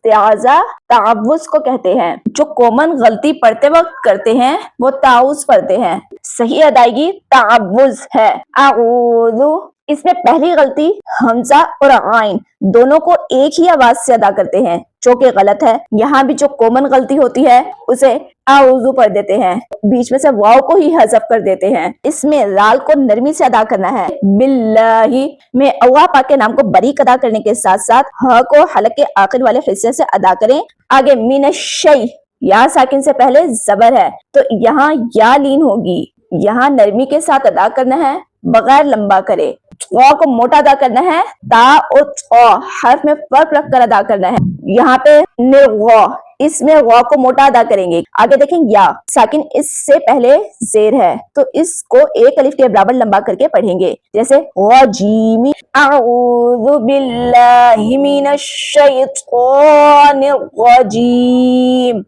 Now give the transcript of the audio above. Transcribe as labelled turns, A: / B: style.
A: इस्तिआज़ा तावुज़ को कहते हैं। जो कॉमन गलती पढ़ते वक्त करते हैं वो ताउज़ पढ़ते हैं। सही अदायगी तावुज़ है। आऊज़ु, इसमें पहली गलती हमजा और आइन दोनों को एक ही आवाज से अदा करते हैं, जो कि गलत है। यहाँ भी जो कॉमन गलती होती है उसे आऊज़ु पढ़ देते हैं, बीच में से वाव को ही हज़फ कर देते हैं। इसमें लाल को नरमी से अदा करना है। बिल्लाही में अल्लाह पाक के नाम को बारीक अदा करने के साथ साथ ह को हलक के आखिर वाले हिस्से से अदा करें। आगे मिनश्शै, या साकिन से पहले जबर है तो यहाँ या लीन होगी। यहाँ नरमी के साथ अदा करना है, बगैर लंबा करे। वा को मोटा अदा करना है, ता और हर्फ में फर्क रख कर अदा करना है। यहाँ पे निर्वा, इसमें वा को मोटा अदा करेंगे। आगे देखें या साकिन इससे पहले जेर है तो इसको एक अलिफ के बराबर लंबा करके पढ़ेंगे, जैसे वाजीमी अऊज़ु बिल्लाहि मिनश शैतानिर रजीम।